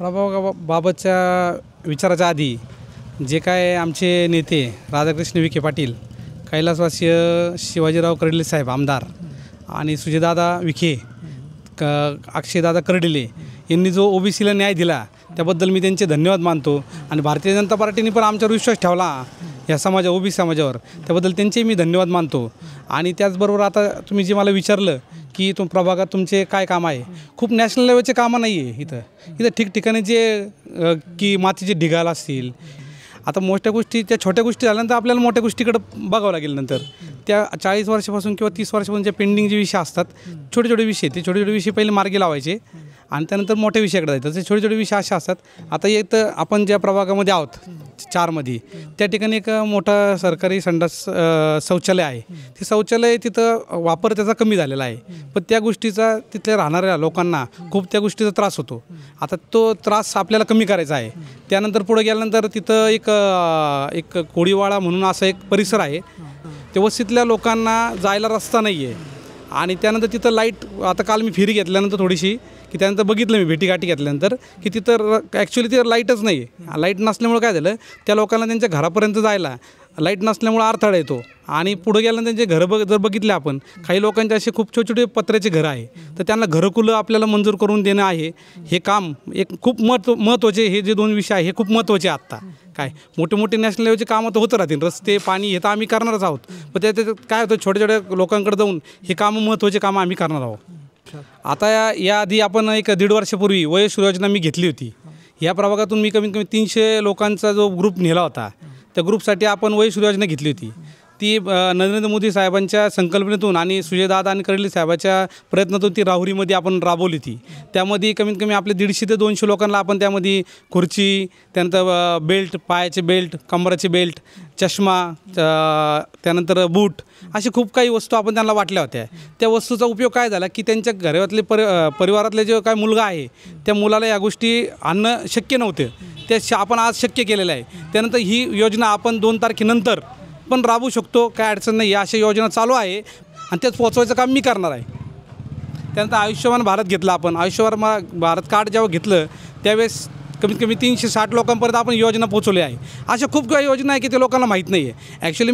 प्रभागाबाबतच्या विचाराच्या आधी जे काय आमचे नेते राधाकृष्ण विखे पाटील, कैलासवासीय शिवाजीराव कर्डिले साहेब आमदार आणि सुजयदादा विखे, अक्षयदादा कर्डिले यांनी जो ओबीसीला न्याय दिला त्याबद्दल मी त्यांचे धन्यवाद मानतो। आणि भारतीय जनता पार्टीने पण आमच्यावर विश्वास ठेवला या ओबीसी समाजावर, त्याबद्दल त्यांचे मी धन्यवाद मानतो। आणि त्याचबरोबर आता तुम्ही जे मला विचारलं की प्रभागात तुमचे काय काम आहे, खूप नॅशनल लेवलचे कामं नाही आहे इथं ठिकठिकाणी जे की मातीचे ढिगाल असतील, आता मोठ्या गोष्टी त्या छोट्या गोष्टी झाल्यानंतर आपल्याला मोठ्या गोष्टीकडे बघावं लागेल। नंतर त्या 40 वर्षापासून किंवा 30 वर्षापासून जे पेंडिंग जे विषय असतात, छोटे विषय, ते छोटे विषय पहिले मार्गी लावायचे आणि त्यानंतर मोठ्या विषयाकडे जायचं। ते छोटे विषय असे असतात। आता एक तर आपण ज्या प्रभागामध्ये आहोत 4 मध्ये, त्या ठिकाणी एक मोठा सरकारी संडास शौचालय आहे। ते शौचालय तिथं वापर त्याचा कमी झालेला आहे, पण त्या गोष्टीचा तिथल्या राहणाऱ्या लोकांना खूप त्या गोष्टीचा त्रास होतो। आता तो त्रास आपल्याला कमी करायचा आहे। त्यानंतर पुढे गेल्यानंतर तिथं एक कोळीवाडा म्हणून असा एक परिसर आहे, ते वस्तीतल्या लोकांना जायला रस्ता नाही आहे। आणि त्यानंतर तिथं लाईट, आता काल मी फेरी घेतल्यानंतर थोडीशी की त्यानंतर बघितलं मी भेटीगाठी घेतल्यानंतर की तिथं ॲक्च्युली तिथं लाईटच नाही आहे। लाईट नसल्यामुळे काय झालं, त्या लोकांना त्यांच्या घरापर्यंत जायला लाईट नसल्यामुळे अडथळा येतो। आणि पुढे गेल्यानंतर त्यांचे घरं जर बघितले आपण, काही लोकांचे असे खूप छोटे पत्र्याचे घरं आहे, तर त्यांना घरकुलं आपल्याला मंजूर करून देणं आहे। हे काम एक खूप महत्त्वाचे, हे जे 2 विषय आहे हे खूप महत्त्वाचे आत्ता। काय मोठे नॅशनल लेवलचे कामं तर होत राहतील, रस्ते पाणी हे तर आम्ही करणारच आहोत, पण त्याच्यात काय होतं, छोट्या लोकांकडे जाऊन हे कामं महत्त्वाचे कामं आम्ही करणार आहोत। आता याआधी आपण एक 1.5 वर्षापूर्वी वयस योजना मी घेतली होती। या प्रभागातून मी कमीत कमी 300 लोकांचा जो ग्रुप नेला होता, त्या ग्रुपसाठी आपण वयस योजना घेतली होती। ती नरेंद्र मोदी साहेबांच्या संकल्पनेतून आणि सुजयदादा आणि कर्डिले साहेबांच्या प्रयत्नातून ती राहुरीमध्ये आपण राबवली होती। त्यामध्ये कमीत कमी आपले 150 ते 200 लोकांना आपण त्यामध्ये खुर्ची, त्यानंतर बेल्ट, पायाचे बेल्ट, कमराचे बेल्ट, चष्मा, त्यानंतर बूट, असे खूप काही वस्तू आपण त्यांना वाटल्या होत्या। त्या वस्तूचा उपयोग काय झाला की त्यांच्या घरातले परिवारातले जो काय मुलगा आहे, त्या मुलाला या गोष्टी आणणं शक्य नव्हते, ते आपण आज शक्य केलेलं आहे। त्यानंतर ही योजना आपण 2 तारखेनंतर पण राबवू शकतो, काय अडचण नाही। अशा योजना चालू आहे आणि त्यात पोचवायचं काम मी करणार आहे। त्यानंतर आयुष्यमान भारत घेतलं आपण, आयुष्यमान भारत कार्ड जेव्हा घेतलं त्यावेळेस कमीत कमी 360 लोकांपर्यंत आपण योजना पोचवली आहे। अशा खूप काही योजना आहे की ते लोकांना माहीत नाही आहे। ॲक्च्युली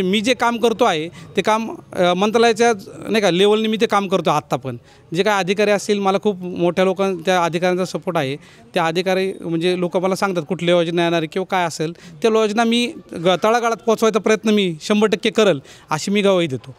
मी जे काम करतो आहे ते काम मंत्रालयाच्या नाही का लेवलने मी ते काम करतो आत्ता। पण जे काय अधिकारी असतील, मला खूप मोठ्या त्या अधिकाऱ्यांचा सपोर्ट आहे। त्या अधिकारी म्हणजे लोक मला सांगतात कुठल्या योजना येणार किंवा काय असेल, त्या योजना मी तळागाळात पोचवायचा प्रयत्न मी 100% करेल, अशी मी ग्वाही देतो।